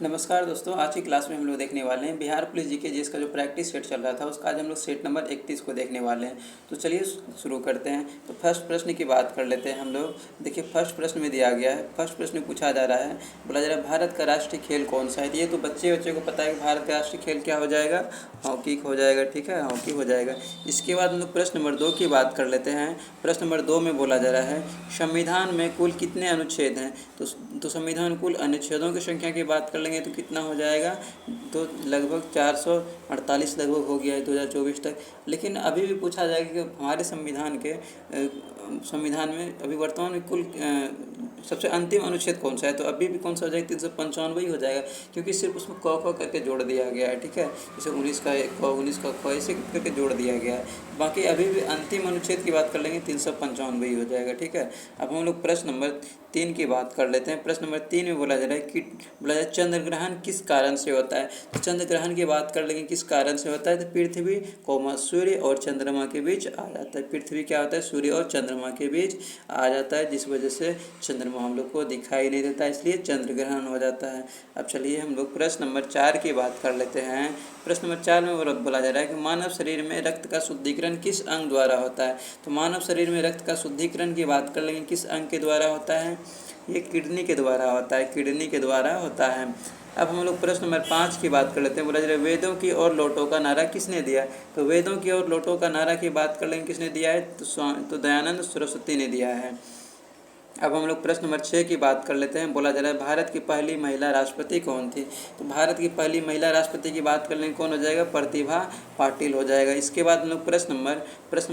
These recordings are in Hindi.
नमस्कार दोस्तों, आज की क्लास में हम लोग देखने वाले हैं बिहार पुलिस जीके जीएस का जो प्रैक्टिस सेट चल रहा था उसका आज हम लोग सेट नंबर 31 को देखने वाले हैं। तो चलिए शुरू करते हैं। तो फर्स्ट प्रश्न की बात कर लेते हैं हम लोग। देखिए फर्स्ट प्रश्न में दिया गया है, फर्स्ट प्रश्न में पूछा जा रहा है, बोला जा रहा है भारत का राष्ट्रीय खेल कौन सा है। ये तो बच्चे को पता है कि भारत का राष्ट्रीय खेल क्या हो जाएगा, हॉकी हो जाएगा। ठीक है, हॉकी हो जाएगा। इसके बाद हम लोग प्रश्न नंबर 2 की बात कर लेते हैं। प्रश्न नंबर 2 में बोला जा रहा है संविधान में कुल कितने अनुच्छेद हैं। तो संविधान कुल अनुच्छेदों की संख्या की बात कर लेंगे तो कितना हो जाएगा, तो लगभग 448 लगभग हो गया है 2024 तक। लेकिन अभी भी पूछा जाएगा कि हमारे संविधान में अभी वर्तमान में कुल सबसे अंतिम अनुच्छेद कौन सा है। तो अभी भी कौन सा हो जाएगा, 395 ही हो जाएगा, क्योंकि सिर्फ उसमें क करके जोड़ दिया गया है। ठीक है, जैसे 19 का क, 19 का ख, ऐसे करके जोड़ दिया गया है। बाकी अभी भी अंतिम अनुच्छेद की बात कर लेंगे 395 ही हो जाएगा। ठीक है, अब हम लोग प्रश्न नंबर 3 की बात कर लेते हैं। प्रश्न नंबर 3 में बोला जा रहा है कि चंद्र ग्रहण किस कारण से होता है। तो चंद्र ग्रहण की बात कर लेंगे किस कारण से होता है, तो पृथ्वी सूर्य और चंद्रमा के बीच आ जाता है। पृथ्वी क्या होता है, सूर्य और चंद्रमा के बीच आ जाता है, जिस वजह से चंद्रमा हम लोग को दिखाई नहीं देता, इसलिए चंद्र ग्रहण हो जाता है। अब चलिए हम लोग प्रश्न नंबर 4 की बात कर लेते हैं। प्रश्न नंबर 4 में बोला जा रहा है कि मानव शरीर में रक्त का शुद्धिकरण किस अंग द्वारा होता है। तो मानव शरीर में रक्त का शुद्धिकरण की बात कर लेंगे किस अंग के द्वारा होता है, ये किडनी के द्वारा होता है, किडनी के द्वारा होता है। अब हम लोग प्रश्न नंबर 5 की बात कर लेते हैं। बोला जा रहा है वेदों की ओर लौटो का नारा किसने दिया है। तो वेदों की ओर लौटो का नारा की बात कर लेंगे किसने दिया है, तो दयानंद सरस्वती ने दिया है। अब हम लोग प्रश्न नंबर 6 की बात कर लेते हैं। बोला जा रहा है भारत की पहली महिला राष्ट्रपति कौन थी। तो भारत की पहली महिला राष्ट्रपति की बात कर लेंगे कौन हो जाएगा, प्रतिभा पाटिल हो जाएगा। इसके बाद हम लोग प्रश्न नंबर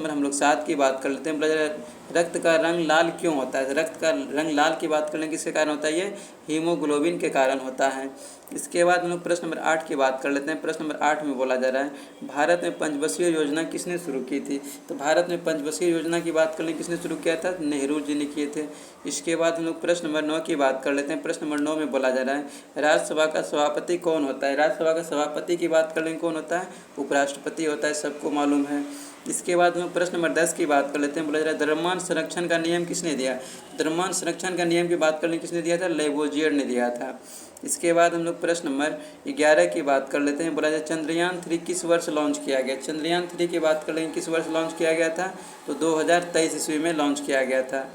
हम लोग 7 की बात कर लेते हैं। बोला जा रहा है रक्त का रंग लाल क्यों होता है। रक्त का रंग लाल की बात कर लेंगे किसके कारण होता है, ये हीमोग्लोबिन के कारण होता है। इसके बाद हम लोग प्रश्न नंबर 8 की बात कर लेते हैं। प्रश्न नंबर 8 में बोला जा रहा है भारत में पंचवर्षीय योजना किसने शुरू की थी। तो भारत में पंचवर्षीय योजना की बात कर लें किसने शुरू किया था, नेहरू जी ने किए थे। इसके बाद हम लोग प्रश्न नंबर 9 की बात कर लेते हैं। प्रश्न नंबर 9 में बोला जा रहा है राज्यसभा का सभापति कौन होता है। राज्यसभा का सभापति की बात कर लें कौन होता है, उपराष्ट्रपति होता है, सबको मालूम है। इसके बाद हम प्रश्न नंबर 10 की बात कर लेते हैं। बोला जा रहा है द्रव्यमान संरक्षण का नियम किसने दिया। द्रव्यमान संरक्षण का नियम की बात कर लें किसने दिया था, लेवोजियर ने दिया था। इसके बाद हम लोग प्रश्न नंबर 11 की बात कर लेते हैं। बोला जाए चंद्रयान 3 किस वर्ष लॉन्च किया गया। चंद्रयान 3 की बात कर लेंगे किस वर्ष लॉन्च किया गया था, तो 2023 ईस्वी में लॉन्च किया गया था।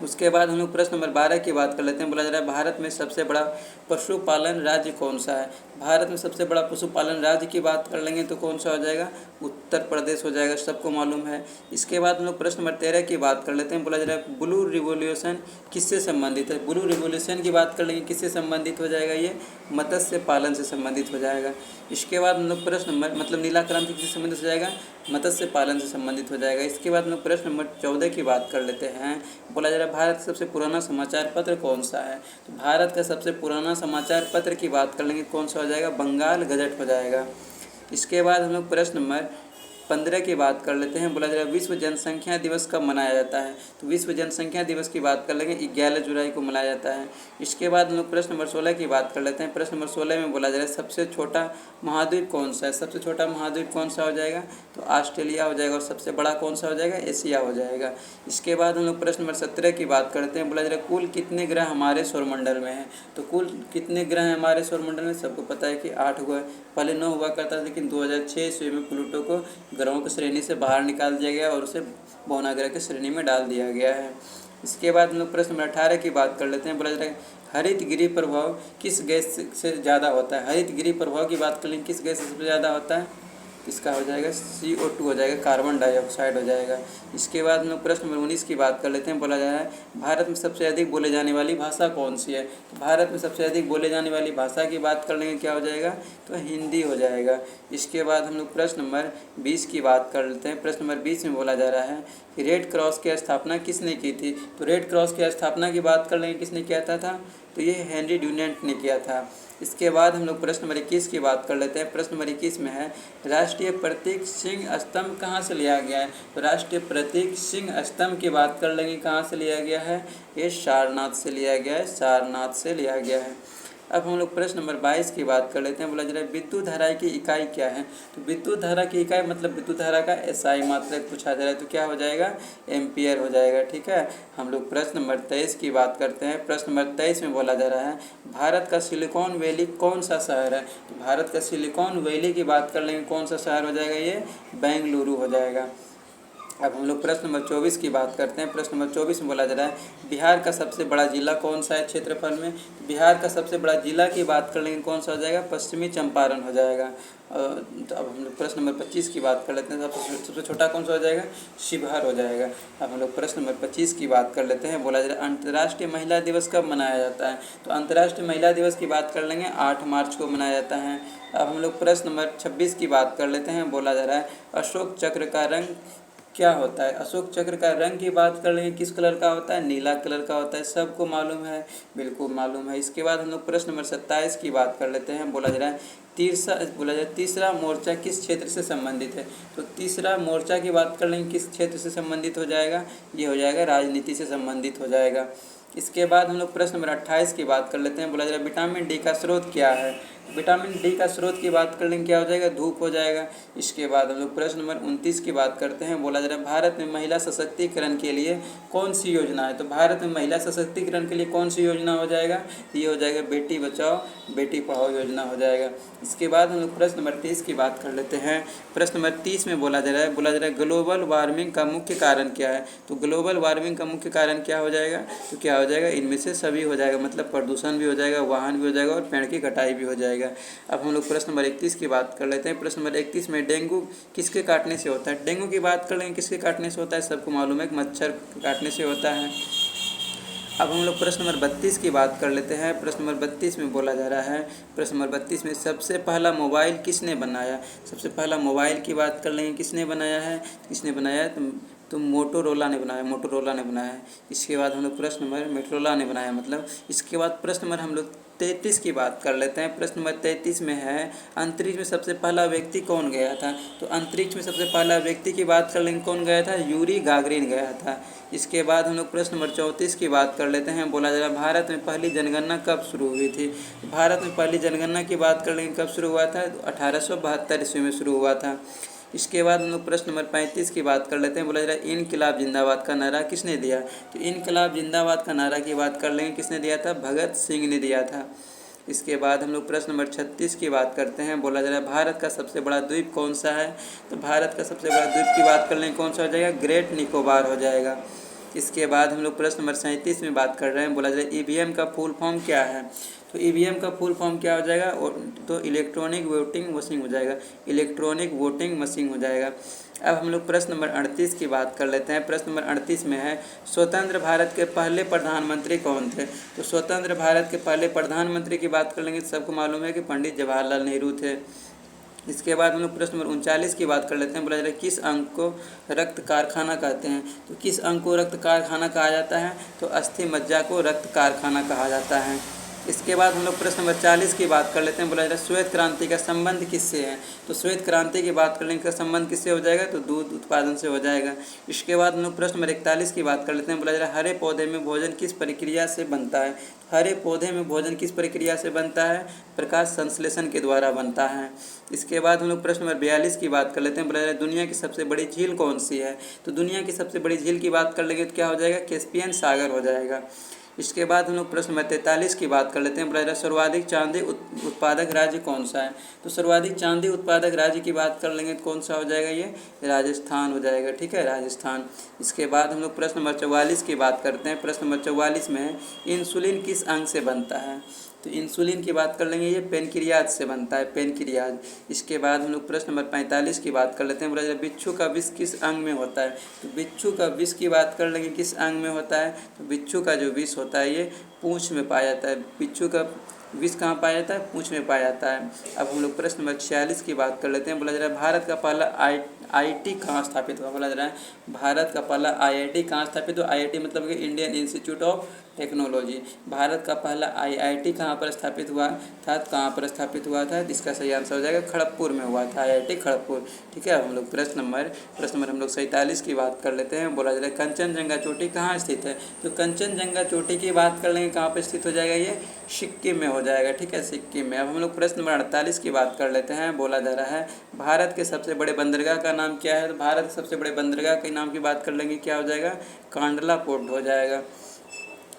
उसके बाद हम लोग प्रश्न नंबर 12 की बात कर लेते हैं। बोला जा रहा है भारत में सबसे बड़ा पशुपालन राज्य कौन सा है। भारत में सबसे बड़ा पशुपालन राज्य की बात कर लेंगे तो कौन सा हो जाएगा, उत्तर प्रदेश हो जाएगा, सबको मालूम है। इसके बाद हम लोग प्रश्न नंबर 13 की बात कर लेते हैं। बोला जा रहा है ब्लू रिवोल्यूशन किससे संबंधित है। ब्लू रिवोल्यूशन की बात कर लेंगे किससे संबंधित हो जाएगा, ये मत्स्य पालन से संबंधित हो जाएगा। इसके बाद हम लोग प्रश्न नंबर नीला क्रांति किससे संबंधित हो जाएगा, मत्स्य पालन से संबंधित हो जाएगा। इसके बाद हम लोग प्रश्न नंबर 14 की बात कर लेते हैं। बोला जा रहा है भारत का सबसे पुराना समाचार पत्र कौन सा है। तो भारत का सबसे पुराना समाचार पत्र की बात कर लेंगे कौन सा हो जाएगा, बंगाल गजट हो जाएगा। इसके बाद हम लोग प्रश्न नंबर 15 की बात कर लेते हैं। बोला जा रहा है विश्व जनसंख्या दिवस कब मनाया जाता है। तो विश्व जनसंख्या दिवस की बात कर लेंगे 11 जुलाई को मनाया जाता है। इसके बाद हम लोग प्रश्न नंबर 16 की बात कर लेते हैं। प्रश्न नंबर 16 में बोला जा रहा है सबसे छोटा महाद्वीप कौन सा है। सबसे छोटा महाद्वीप कौन सा हो जाएगा, तो ऑस्ट्रेलिया हो जाएगा। और सबसे बड़ा कौन सा हो जाएगा, एशिया हो जाएगा। इसके बाद हम लोग प्रश्न नंबर 17 की बात करते हैं। बोला जा रहा है कुल कितने ग्रह हमारे सौरमंडल में हैं। तो कुल कितने ग्रह हैं हमारे सौरमंडल में, सबको पता है कि 8 हुआ है। पहले 9 हुआ करता था, लेकिन 2006 ईस्वी में प्लूटो को ग्रहों की श्रेणी से बाहर निकाल दिया गया और उसे भौनाग्रह की श्रेणी में डाल दिया गया है। इसके बाद हम लोग प्रश्न नंबर 18 की बात कर लेते हैं। बोला जा रहा है हरित गृह प्रभाव किस गैस से ज़्यादा होता है। हरित गृह प्रभाव की बात कर लेंगे किस गैस से सबसे ज़्यादा होता है, इसका हो जाएगा CO2 हो जाएगा, कार्बन डाइऑक्साइड हो जाएगा। इसके बाद हम लोग प्रश्न नंबर 19 की बात कर लेते हैं। बोला जा रहा है भारत में सबसे अधिक बोले जाने वाली भाषा कौन सी है। तो भारत में सबसे अधिक बोले जाने वाली भाषा की बात कर लेंगे क्या हो जाएगा, तो हिंदी हो जाएगा। इसके बाद हम लोग प्रश्न नंबर 20 की बात कर लेते हैं। प्रश्न नंबर 20 में बोला जा रहा है कि रेड क्रॉस की स्थापना किसने की थी। तो रेड क्रॉस की स्थापना की बात कर लेंगे किसने किया था, तो ये हेनरी ड्यूनेंट ने किया था। इसके बाद हम लोग प्रश्न नंबर 21 की बात कर लेते हैं। प्रश्न नंबर 21 में है राष्ट्रीय प्रतीक सिंह स्तंभ कहाँ से लिया गया है। तो राष्ट्रीय प्रतीक सिंह स्तंभ की बात कर लेंगे कहाँ से लिया गया है, ये सारनाथ से लिया गया है, सारनाथ से लिया गया है। अब हम लोग प्रश्न नंबर 22 की बात कर लेते हैं। बोला जा रहा है विद्युत धारा की इकाई क्या है। तो विद्युत धारा की इकाई मतलब विद्युत धारा का एसआई मात्रक पूछा जा रहा है, तो क्या हो जाएगा, एम्पियर हो जाएगा। ठीक है, हम लोग प्रश्न नंबर 23 की बात करते हैं। प्रश्न नंबर 23 में बोला जा रहा है भारत का सिलिकॉन वैली कौन सा शहर है। तो भारत का सिलिकॉन वैली की बात कर लेंगे, कौन सा शहर हो जाएगा, ये बेंगलुरु हो जाएगा। अब हम लोग प्रश्न नंबर 24 की बात करते हैं। प्रश्न नंबर 24 में बोला जा रहा है बिहार का सबसे बड़ा जिला कौन सा है क्षेत्रफल में। बिहार का सबसे बड़ा जिला की बात कर लेंगे, कौन सा हो जाएगा, पश्चिमी चंपारण हो जाएगा। तो अब हम लोग प्रश्न नंबर 25 की बात कर लेते हैं। सबसे छोटा कौन सा हो जाएगा, शिवहर हो जाएगा। अब हम लोग प्रश्न नंबर 25 की बात कर लेते हैं। बोला जा रहा है अंतर्राष्ट्रीय महिला दिवस कब मनाया जाता है। तो अंतर्राष्ट्रीय महिला दिवस की बात कर लेंगे, 8 मार्च को मनाया जाता है। अब हम लोग प्रश्न नंबर 26 की बात कर लेते हैं। बोला जा रहा है अशोक चक्र का रंग क्या होता है। अशोक चक्र का रंग की बात कर लेंगे, किस कलर का होता है, नीला कलर का होता है। सबको मालूम है, बिल्कुल मालूम है। इसके बाद हम लोग प्रश्न नंबर 27 की बात कर लेते हैं। बोला जा रहा है तीसरा मोर्चा किस क्षेत्र से संबंधित है। तो तीसरा मोर्चा की बात कर लेंगे, किस क्षेत्र से संबंधित हो जाएगा, ये हो जाएगा राजनीति से संबंधित हो जाएगा। इसके बाद हम लोग प्रश्न नंबर 28 की बात कर लेते हैं। बोला जा रहा है विटामिन डी का स्रोत क्या है। विटामिन डी का स्रोत की बात कर लेंगे, क्या हो जाएगा, धूप हो जाएगा। इसके बाद हम लोग प्रश्न नंबर 29 की बात करते हैं। बोला जा रहा है भारत में महिला सशक्तिकरण के लिए कौन सी योजना है। तो भारत में महिला सशक्तिकरण के लिए कौन सी योजना हो जाएगा, ये हो जाएगा बेटी बचाओ बेटी पढ़ाओ योजना हो जाएगा। इसके बाद हम लोग प्रश्न नंबर 30 की बात कर लेते हैं। प्रश्न नंबर 30 में बोला जा रहा है ग्लोबल वार्मिंग का मुख्य कारण क्या है। तो ग्लोबल वार्मिंग का मुख्य कारण क्या हो जाएगा, तो क्या हो जाएगा, इनमें से सभी हो जाएगा, मतलब प्रदूषण भी हो जाएगा, वाहन भी हो जाएगा और पेड़ की कटाई भी हो जाएगा। अब हम लोग प्रश्न नंबर 31 की बात कर लेते हैं। प्रश्न नंबर 31 में डेंगू किसके काटने से होता है। डेंगू की बात कर लेंगे, किसके काटने से होता है, सबको मालूम है कि मच्छर काटने से होता है। अब हम लोग प्रश्न नंबर 32 की बात कर लेते हैं। प्रश्न नंबर 32 में बोला जा रहा है, प्रश्न नंबर 32 में सबसे पहला मोबाइल किसने बनाया। सबसे पहला मोबाइल की बात कर लेंगे, किसने बनाया है, किसने बनाया है, तो मोटोरोला ने बनाया, मोटोरोला ने बनाया है। इसके बाद हम लोग प्रश्न नंबर मोटोरोला ने बनाया मतलब। इसके बाद प्रश्न नंबर हम लोग 33 की बात कर लेते हैं। प्रश्न नंबर 33 में है अंतरिक्ष में सबसे पहला व्यक्ति कौन गया था। तो अंतरिक्ष में सबसे पहला व्यक्ति की बात कर लेंगे, कौन गया था, यूरी गागरिन गया था। इसके बाद हम लोग प्रश्न नंबर 34 की बात कर लेते हैं। बोला जा रहा है भारत में पहली जनगणना कब शुरू हुई थी। भारत में पहली जनगणना की बात कर लेंगे, कब शुरू हुआ था, 1872 ईस्वी में शुरू हुआ था। इसके बाद हम लोग प्रश्न नंबर 35 की बात कर लेते हैं। बोला जा रहा है इनकलाब जिंदाबाद का नारा किसने दिया। तो इनकलाब जिंदाबाद का नारा की बात कर लेंगे, किसने दिया था, भगत सिंह ने दिया था। इसके बाद हम लोग प्रश्न नंबर 36 की बात करते हैं। बोला जा रहा है भारत का सबसे बड़ा द्वीप कौन सा है। तो भारत का सबसे बड़ा द्वीप की बात कर लेंगे, कौन सा हो जाएगा, ग्रेट निकोबार हो जाएगा। इसके बाद हम लोग प्रश्न नंबर 37 में बात कर रहे हैं। बोला जा रहा है ईवीएम का फुल फॉर्म क्या है। तो ईवीएम का फुल फॉर्म क्या हो जाएगा, तो इलेक्ट्रॉनिक वोटिंग मशीन हो जाएगा, इलेक्ट्रॉनिक वोटिंग मशीन हो जाएगा। अब हम लोग प्रश्न नंबर 38 की बात कर लेते हैं। प्रश्न नंबर 38 में है स्वतंत्र भारत के पहले प्रधानमंत्री कौन थे। तो स्वतंत्र भारत के पहले प्रधानमंत्री की बात कर लेंगे, सबको मालूम है कि पंडित जवाहरलाल नेहरू थे। इसके बाद हम लोग प्रश्न नंबर 39 की बात कर लेते हैं। बोला जा रहा है किस अंग को रक्त कारखाना कहते हैं। तो किस अंग को रक्त कारखाना कहा जाता है, तो अस्थि मज्जा को रक्त कारखाना कहा जाता है। इसके बाद हम लोग प्रश्न नंबर 40 की बात कर लेते हैं। बोला जा रहा है श्वेत क्रांति का संबंध किससे है। तो श्वेत क्रांति की बात करने का संबंध किससे हो जाएगा, तो दूध उत्पादन से हो जाएगा। इसके बाद हम लोग प्रश्न नंबर 41 की बात कर लेते हैं। बोला जा रहा है हरे पौधे में भोजन किस प्रक्रिया से बनता है। हरे पौधे में भोजन किस प्रक्रिया से बनता है, प्रकाश संश्लेषण के द्वारा बनता है। इसके बाद हम लोग प्रश्न नंबर 42 की बात कर लेते हैं। बोला जा रहा है दुनिया की सबसे बड़ी झील कौन सी है। तो दुनिया की सबसे बड़ी झील की बात कर लेंगे तो क्या हो जाएगा, कैस्पियन सागर हो जाएगा। इसके बाद हम लोग प्रश्न नंबर 43 की बात कर लेते हैं। बोला जा रहा है सर्वाधिक चांदी उत्पादक राज्य कौन सा है। तो सर्वाधिक चांदी उत्पादक राज्य की बात कर लेंगे तो कौन सा हो जाएगा, ये राजस्थान हो जाएगा। ठीक है, राजस्थान। इसके बाद हम लोग प्रश्न नंबर 44 की बात करते हैं। प्रश्न नंबर 44 में है इंसुलिन किस अंग से बनता है। तो इंसुलिन की बात कर लेंगे, ये पेनक्रियाज से बनता है, पेनक्रियाज। इसके बाद हम लोग प्रश्न नंबर 45 की बात कर लेते हैं। बोला जा रहा है बिच्छू का विष किस अंग में होता है। तो बिच्छू का विष की बात कर लेंगे, किस अंग में होता है, तो बिच्छू का जो विष होता है ये पूंछ में पाया जाता है। बिच्छू का विष कहाँ पाया जाता है, पूंछ में पाया जाता है। अब हम लोग प्रश्न नंबर 46 की बात कर लेते हैं। बोला जा रहा है भारत का पहला IIT कहाँ स्थापित हुआ। बोला जा रहा है भारत का पहला IIT कहाँ स्थापित हुआ। IIT मतलब कि Indian institute of technology. Bharat का पहला IIT कहाँ पर स्थापित हुआ था, कहाँ पर स्थापित हुआ था? इसका सही आंसर हो जाएगा खड़गपुर में हुआ था, IIT खड़गपुर। ठीक है, हम लोग प्रश्न नंबर हम लोग 47 की बात कर लेते हैं। बोला जा रहा है कंचनजंगा चोटी कहाँ स्थित है? तो कंचनजंगा चोटी की बात कर लेंगे, कहाँ पर स्थित हो जाएगा? ये सिक्किम में हो जाएगा। ठीक है, सिक्किम में। अब हम लोग प्रश्न नंबर 48 की बात कर लेते हैं। बोला जा रहा है भारत के सबसे बड़े बंदरगाह का नाम क्या है? तो भारत के सबसे बड़े बंदरगाह के नाम की बात कर लेंगे, क्या हो जाएगा? कांडला पोर्ट हो जाएगा।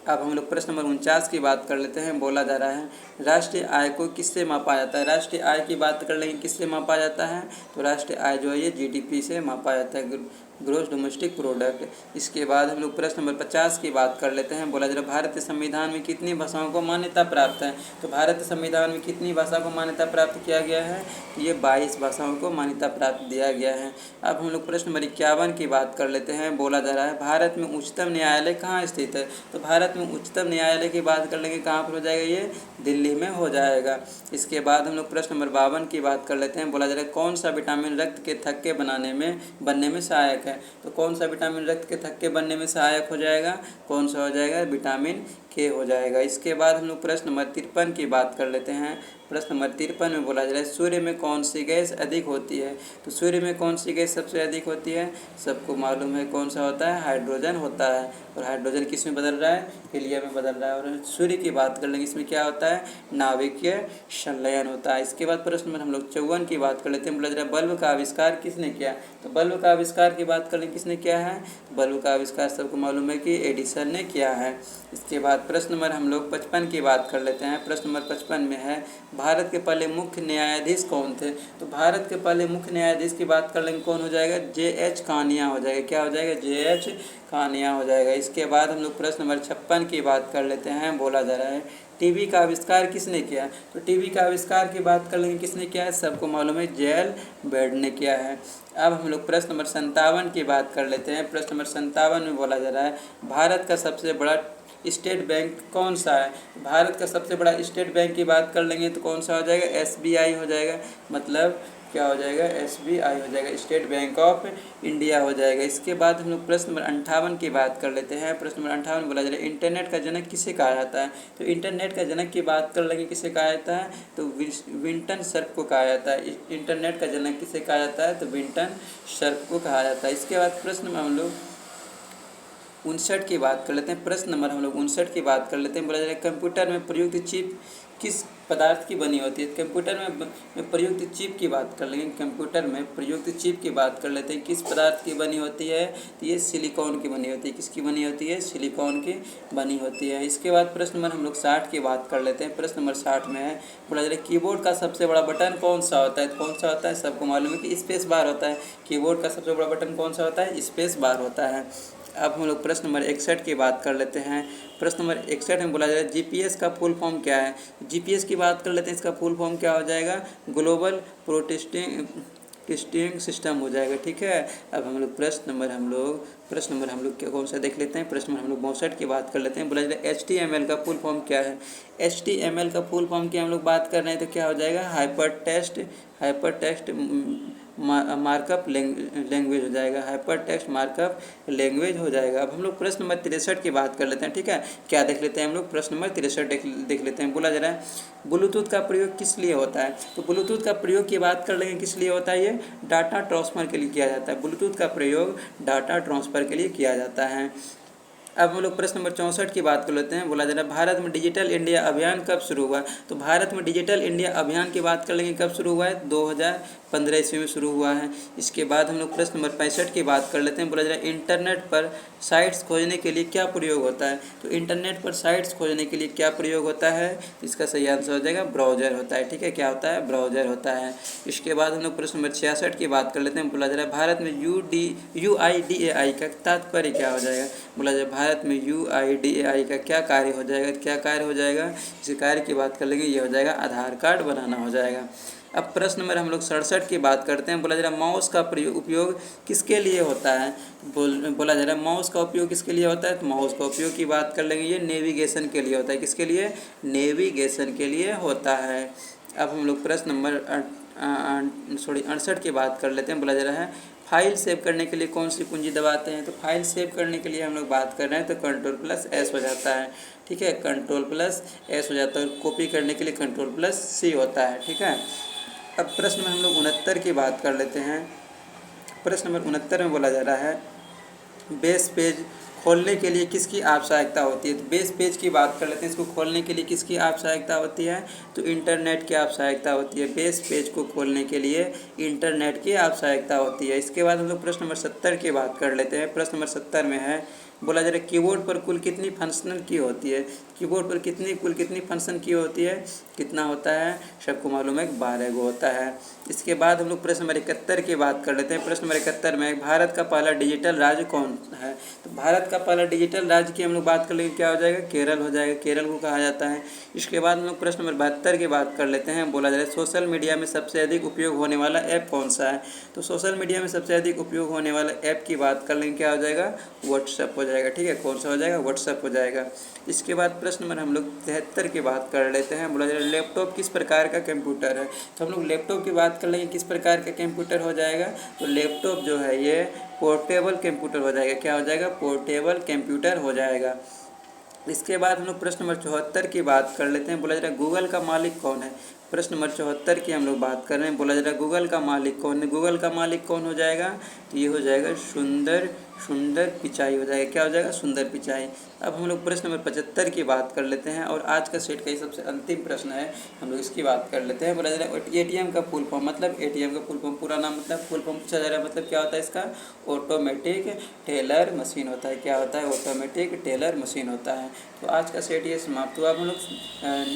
अब हम लोग प्रश्न नंबर 49 की बात कर लेते हैं। बोला जा रहा है राष्ट्रीय आय को किससे मापा जाता है? राष्ट्रीय आय की बात कर लेंगे, किससे मापा जाता है? तो राष्ट्रीय आय जो है ये GDP से मापा जाता है, ग्रोस डोमेस्टिक प्रोडक्ट। इसके बाद हम लोग प्रश्न नंबर 50 की बात कर लेते हैं। बोला जा रहा है भारतीय संविधान में कितनी भाषाओं को मान्यता प्राप्त है? तो भारतीय संविधान में कितनी भाषा को मान्यता प्राप्त किया गया है? तो ये 22 भाषाओं को मान्यता प्राप्त दिया गया है। अब हम लोग प्रश्न नंबर 51 की बात कर लेते हैं। बोला जा रहा है भारत में उच्चतम न्यायालय कहाँ स्थित है? तो भारत में उच्चतम न्यायालय की बात कर लेंगे, कहाँ पर हो जाएगा? ये दिल्ली में हो जाएगा। इसके बाद हम लोग प्रश्न नंबर 52 की बात कर लेते हैं। बोला जा रहा है कौन सा विटामिन रक्त के थक्के बनने में सहायक है? तो कौन सा विटामिन रक्त के थक्के बनने में सहायक हो जाएगा? कौन सा हो जाएगा? विटामिन के हो जाएगा। इसके बाद हम लोग प्रश्न नंबर 53 की बात कर लेते हैं। प्रश्न नंबर 53 में बोला जा रहा है सूर्य में कौन सी गैस अधिक होती है? तो सूर्य में कौन सी गैस सबसे अधिक होती है? सबको मालूम है कौन सा होता है? हाइड्रोजन होता है। और हाइड्रोजन किस में बदल रहा है? हीलियम में बदल रहा है। और सूर्य की बात कर लेंगे, इसमें क्या होता है? नाभिकीय संलयन होता है। इसके बाद प्रश्न नंबर हम लोग 54 की बात कर लेते हैं। बोला जा रहा है बल्ब का आविष्कार किसने किया? तो बल्ब का आविष्कार की बात कर लेंगे, किसने किया है? बल्ब का आविष्कार सबको मालूम है कि एडिसन ने किया है। इसके बाद प्रश्न नंबर हम लोग 55 की बात कर लेते हैं। प्रश्न नंबर 55 में है भारत के पहले मुख्य न्यायाधीश कौन थे? तो भारत के पहले मुख्य न्यायाधीश की बात कर लेंगे, कौन हो जाएगा? JH कानिया हो जाएगा। क्या हो जाएगा? JH कानिया हो जाएगा। इसके बाद हम लोग प्रश्न नंबर 56 की बात कर लेते हैं। बोला जा रहा है टीवी का आविष्कार किसने किया? तो टीवी का आविष्कार की बात कर लेंगे, किसने किया है? सबको मालूम है जेल बेड ने किया है। अब हम लोग प्रश्न नंबर 57 की बात कर लेते हैं। प्रश्न नंबर 57 में बोला जा रहा है भारत का सबसे बड़ा स्टेट बैंक कौन सा है? भारत का सबसे बड़ा स्टेट बैंक की बात कर लेंगे तो कौन सा हो जाएगा? SBI हो जाएगा। मतलब क्या हो जाएगा? SBI हो जाएगा, स्टेट बैंक ऑफ इंडिया हो जाएगा। इसके बाद हम लोग प्रश्न नंबर 58 की बात कर लेते हैं। प्रश्न नंबर 58 में बोला जा रहा है इंटरनेट का जनक किसे कहा जाता है? तो इंटरनेट का जनक की बात कर लेंगे, किसे कहा जाता है? तो विंटन सर्फ को कहा जाता है। इंटरनेट का जनक किसे कहा जाता है? तो विंटन सर्फ को कहा जाता है। इसके बाद प्रश्न में हम लोग 59 की बात कर लेते हैं। प्रश्न नंबर हम लोग 59 की बात कर लेते हैं। बोला जा रहा है कंप्यूटर में प्रयुक्त चिप किस पदार्थ की बनी होती है? कंप्यूटर में प्रयुक्त चिप की बात कर लेंगे। कंप्यूटर में प्रयुक्त चिप की बात कर लेते हैं, किस पदार्थ की बनी होती है? तो ये सिलिकॉन की बनी होती है। किसकी बनी होती है? सिलिकॉन की बनी होती है। इसके बाद प्रश्न नंबर हम लोग 60 की बात कर लेते हैं। प्रश्न नंबर 60 में है बोला जा रहा है कीबोर्ड का सबसे बड़ा बटन कौन सा होता है? कौन सा होता है? सबको मालूम है कि स्पेस बार होता है। कीबोर्ड का सबसे बड़ा बटन कौन सा होता है? स्पेस बार होता है। अब हम लोग प्रश्न नंबर 61 की बात कर लेते हैं। प्रश्न नंबर 61 में बोला जा रहा है GPS का फुल फॉर्म क्या है? GPS की बात कर लेते हैं, इसका फुल फॉर्म क्या हो जाएगा? ग्लोबल ब्रॉडकास्टिंग सिस्टम हो जाएगा। ठीक है, अब हम लोग प्रश्न नंबर हम लोग क्या कौन सा देख लेते हैं। प्रश्न नंबर हम लोग 62 की बात कर लेते हैं। बोला जा रहा है HTML का फुल फॉर्म क्या है? HTML का फुल फॉर्म की हम लोग बात कर रहे हैं तो क्या हो जाएगा? हाइपर टेक्स्ट मार्कअप लैंग्वेज हो जाएगा। हाइपर टेक्स्ट मार्कअप लैंग्वेज हो जाएगा। अब हम लोग प्रश्न नंबर 63 की बात कर लेते हैं। ठीक है, क्या देख लेते हैं हम लोग? प्रश्न नंबर 63 देख लेते हैं। बोला जा रहा है ब्लूटूथ का प्रयोग किस लिए होता है? तो ब्लूटूथ का प्रयोग की बात कर लेंगे, किस लिए होता है? ये डाटा ट्रांसफ़र के लिए किया जाता है। ब्लूटूथ का प्रयोग डाटा ट्रांसफ़र के लिए किया जाता है। अब हम लोग प्रश्न नंबर 64 की बात कर लेते हैं। बोला जा रहा है भारत में डिजिटल इंडिया अभियान कब शुरू हुआ? तो भारत में डिजिटल इंडिया अभियान की बात कर लेंगे, कब शुरू हुआ है? 2015 ईस्वी में शुरू हुआ है। इसके बाद हम लोग प्रश्न नंबर 65 की बात कर लेते हैं। बोला जा रहा है इंटरनेट पर साइट्स खोजने के लिए क्या प्रयोग होता है? तो इंटरनेट पर साइट्स खोजने के लिए क्या प्रयोग होता है? इसका सही आंसर हो जाएगा ब्राउज़र होता है। ठीक है, क्या होता है? ब्राउज़र होता है। इसके बाद हम लोग प्रश्न नंबर 66 की बात कर लेते हैं। बोला जा रहा है भारत में UIDAI का तात्पर्य क्या हो जाएगा? बोला जा रहा है भारत में UIDAI का क्या कार्य हो जाएगा? क्या कार्य हो जाएगा? इस कार्य की बात कर लेंगे, ये हो जाएगा आधार कार्ड बनाना हो जाएगा। अब प्रश्न नंबर हम लोग 67 की बात करते हैं। बोला जा रहा है माउस का उपयोग किसके लिए होता है? बोला जा रहा है माउस का उपयोग किसके लिए होता है? तो माउस का उपयोग की बात कर लेंगे, ये नेविगेशन के लिए होता है। किसके लिए? नेविगेशन के लिए होता है। अब हम लोग प्रश्न नंबर 68 की बात कर लेते हैं। बोला जा रहा है फाइल सेव करने के लिए कौन सी कुंजी दबाते हैं? तो फाइल सेव करने के लिए हम लोग बात कर रहे हैं तो Ctrl+S हो जाता है, ठीक है, Ctrl+S हो जाता है। और कॉपी करने के लिए Ctrl+C होता है, ठीक है। अब प्रश्न में हम लोग 69 की बात कर लेते हैं। प्रश्न नंबर 69 में बोला जा रहा है बेस पेज खोलने के लिए किसकी आवश्यकता होती है? तो बेस पेज की बात कर लेते हैं। इसको खोलने के लिए किसकी आवश्यकता होती है? तो इंटरनेट की आवश्यकता होती है। बेस पेज को खोलने के लिए इंटरनेट की आवश्यकता होती है। इसके बाद हम लोग प्रश्न नंबर 70 की बात कर लेते हैं। प्रश्न नंबर 70 में है बोला जा रहा है कीबोर्ड पर कुल कितनी फंक्शनल की होती है? कीबोर्ड पर कुल कितनी फंक्शन की होती है? कितना होता है? सबको मालूम है 12 गो होता है। इसके बाद हम लोग प्रश्न नंबर 71 की बात कर लेते हैं। प्रश्न नंबर 71 में भारत का पहला डिजिटल राज्य कौन है? तो भारत का पहला डिजिटल राज्य की हम लोग बात कर लेंगे, क्या हो जाएगा? केरल हो जाएगा, केरल को कहा जाता है। इसके बाद हम लोग प्रश्न नंबर 72 की बात कर लेते हैं। बोला जा रहा है सोशल मीडिया में सबसे अधिक उपयोग होने वाला ऐप कौन सा है? तो सोशल मीडिया में सबसे अधिक उपयोग होने वाला ऐप की बात कर लेंगे, क्या हो जाएगा? व्हाट्सएप हो जाएगा, ठीक है। कौन सा हो जाएगा? व्हाट्सएप हो जाएगा। इसके बाद प्रश्न नंबर हम लोग 73 की बात कर लेते हैं। बोला जा रहा है लैपटॉप किस प्रकार का कंप्यूटर है? तो हम लोग लैपटॉप की बात कर लेंगे, किस प्रकार का कंप्यूटर हो जाएगा? तो लैपटॉप जो है ये पोर्टेबल कंप्यूटर हो जाएगा। क्या हो जाएगा? पोर्टेबल कंप्यूटर हो जाएगा। इसके बाद हम लोग प्रश्न नंबर 74 की बात कर लेते हैं। बोला जा रहा है गूगल का मालिक कौन है? प्रश्न नंबर 74 की हम लोग बात कर रहे हैं। बोला जा रहा है गूगल का मालिक कौन है? गूगल का मालिक कौन हो जाएगा? तो ये हो जाएगा सुंदर पिचाई हो जाएगा। क्या हो जाएगा? सुंदर पिचाई। अब हम लोग प्रश्न नंबर 75 की बात कर लेते हैं और आज का सेट का ये सबसे अंतिम प्रश्न है, हम लोग इसकी बात कर लेते हैं। बोला जा रहा है एटीएम का फुल फॉर्म, मतलब एटीएम का फुल फॉर्म पूरा नाम मतलब फुल फॉर्म पूछा जा रहा है, मतलब क्या होता है इसका? ऑटोमेटिक टेलर मशीन होता है। क्या होता है? ऑटोमेटिक टेलर मशीन होता है। तो आज का सेट ये समाप्त हुआ। अब हम लोग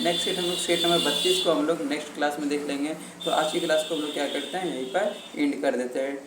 नेक्स्ट सेट हम लोग सेट नंबर 32 को हम लोग नेक्स्ट क्लास में देख लेंगे। तो आज की क्लास को हम लोग क्या करते हैं, यहीं पर एंड कर देते हैं।